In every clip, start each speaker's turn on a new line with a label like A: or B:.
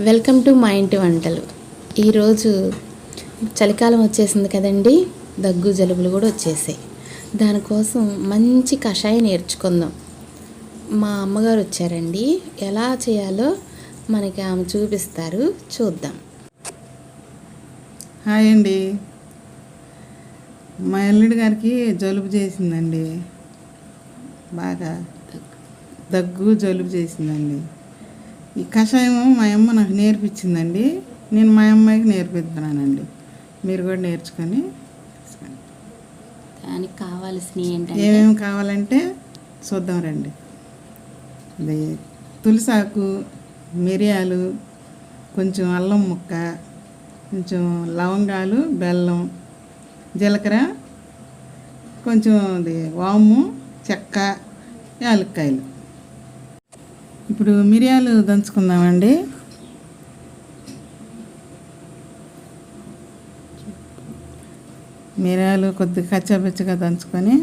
A: Welcome to మా ఇంటి వంటలు. ఈరోజు చలికాలం వచ్చేసింది కదండి, దగ్గు జలుబులు కూడా వచ్చేసాయి. దానికోసం మంచి కషాయం నేర్చుకుందాం. మా అమ్మగారు వచ్చారండి, ఎలా చేయాలో మనకి ఆమె చూపిస్తారు, చూద్దాం.
B: హాయ్ అండి. మా అల్లుడి గారికి జలుబు చేసిందండి, బాగా దగ్గు జలుబు చేసిందండి. ఈ కషాయం మా అమ్మ నాకు నేర్పించిందండి, నేను మా అమ్మాయికి నేర్పిస్తున్నానండి. మీరు కూడా నేర్చుకొని
A: దానికి కావాల్సినవి ఏంటంటే,
B: ఏమేమి కావాలంటే చూద్దాం రండి. అది తులసాకు, మిరియాలు, కొంచెం అల్లం ముక్క, కొంచెం లవంగాలు, బెల్లం, జీలకర్ర, కొంచెం అది వాము, చెక్క, యాలక్కాయలు. ఇప్పుడు మిరియాలు దంచుకుందామండి. మిరియాలు కొద్దిగా కచ్చాబెచ్చగా దంచుకొని,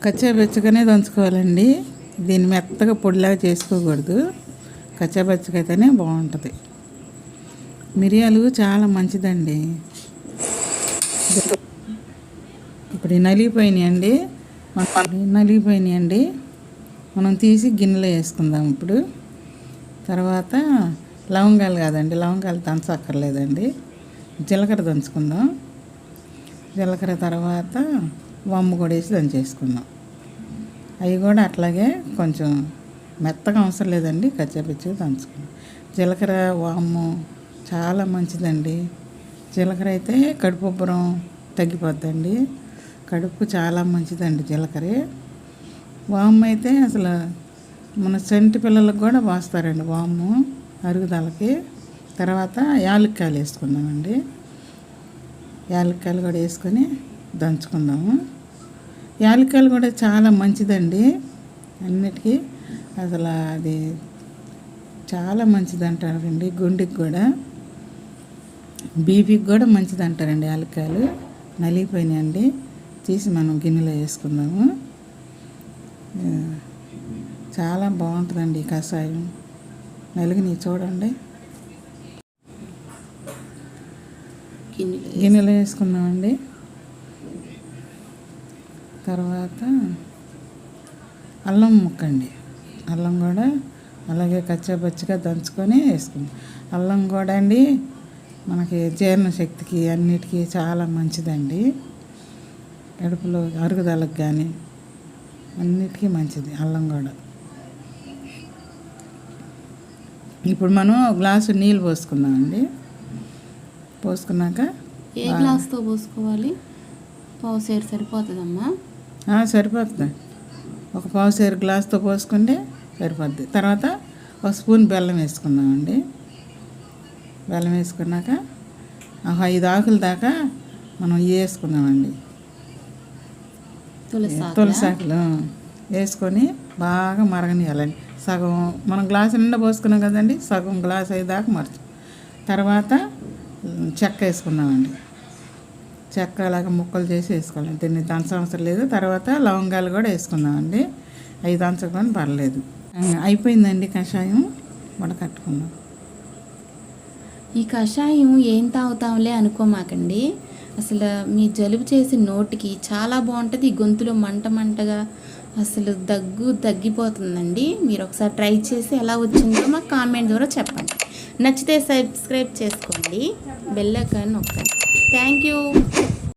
B: కచ్చాబెచ్చగానే దంచుకోవాలండి. దీన్ని మెత్తగా పొడిలాగా చేసుకోకూడదు, కచ్చాబెచ్చగా అయితేనే బాగుంటుంది. మిరియాలు చాలా మంచిదండి. ఇప్పుడు నలిగిపోయినాయండి, మనం తీసి గిన్నెలో వేసుకుందాం. ఇప్పుడు తర్వాత లవంగాలు కాదండి, లవంగాలు దంచక్కర్లేదండి, జీలకర్ర దంచుకుందాం. జీలకర్ర తర్వాత వాము కూడా వేసి దంచేసుకుందాం. అవి కూడా అట్లాగే కొంచెం మెత్తగా అవసరం లేదండి, కచ్చాపిచ్చిగా దంచుకుందాం. జీలకర్ర వాము చాలా మంచిదండి. జీలకర్ర అయితే కడుపుబ్బరం తగ్గిపోద్దండి, కడుపు చాలా మంచిదండి జీలకర్ర. వాము అయితే అసలు మన చంటి పిల్లలకు కూడా పోస్తారండి వాము, అరుగుదలకి. తర్వాత యాలక్కాయలు వేసుకుందామండి, యాలక్కాయలు కూడా వేసుకొని దంచుకుందాము. యాలక్కాయలు కూడా చాలా మంచిదండి అన్నిటికీ, అసలు అది చాలా మంచిది అంటారండి. గుండెకి కూడా, బీపీకి కూడా మంచిది అంటారండి యాలక్కాయలు. నలిగిపోయినాయండి, తీసి మనం గిన్నెలో వేసుకుందాము. చాలా బాగుంటుందండి ఈ కషాయం. నలిగిని చూడండి, గిన్నెలో వేసుకుందామండి. తర్వాత అల్లం ముక్కండి, అల్లం కూడా అలాగే కచ్చాపచ్చిగా దంచుకొని వేసుకుందాం. అల్లం కూడా అండి మనకి జీర్ణశక్తికి అన్నిటికీ చాలా మంచిదండి. కడుపులో అరుగుదలకు కానీ అన్నిటికీ మంచిది అల్లం కూడా. ఇప్పుడు మనం గ్లాసు నీళ్ళు పోసుకుందామండి. పోసుకున్నాక
A: ఏ గ్లాస్తో పోసుకోవాలి? పావుసేరు సరిపోతుందమ్మా?
B: సరిపోతుంది, ఒక పావుసేరు గ్లాస్తో పోసుకుంటే సరిపోద్ది. తర్వాత ఒక స్పూన్ బెల్లం వేసుకుందామండి. బెల్లం వేసుకున్నాక 5 ఆకుల దాకా మనం వేసుకుందామండి. తులసాకులు వేసుకొని బాగా మరగనియాలండి. సగం మనం గ్లాసు నిండా పోసుకున్నాం కదండి, సగం గ్లాస్ అయ్యేదాకా మరచు. తర్వాత చెక్క వేసుకున్నామండి, చెక్క అలాగా ముక్కలు చేసి వేసుకోవాలి, దీన్ని దంచవసరం లేదు. తర్వాత లవంగాలు కూడా వేసుకున్నామండి, అవి దంచకొని పర్లేదు. అయిపోయిందండి కషాయం, వడకట్టుకుందాం.
A: ఈ కషాయం ఏం తాగుతాంలే అనుకోమాకండి, అసలు మీ జలుబు చేసి నోటికి చాలా బాగుంటుంది. గొంతులో మంటగా అసలు దగ్గు తగ్గిపోతుందండి. మీరు ఒకసారి ట్రై చేసి ఎలా వచ్చిందో మాకు కామెంట్ ద్వారా చెప్పండి. నచ్చితే సబ్స్క్రైబ్ చేసుకోండి, బెల్ ఐకాన్ నొక్కండి. Thank you.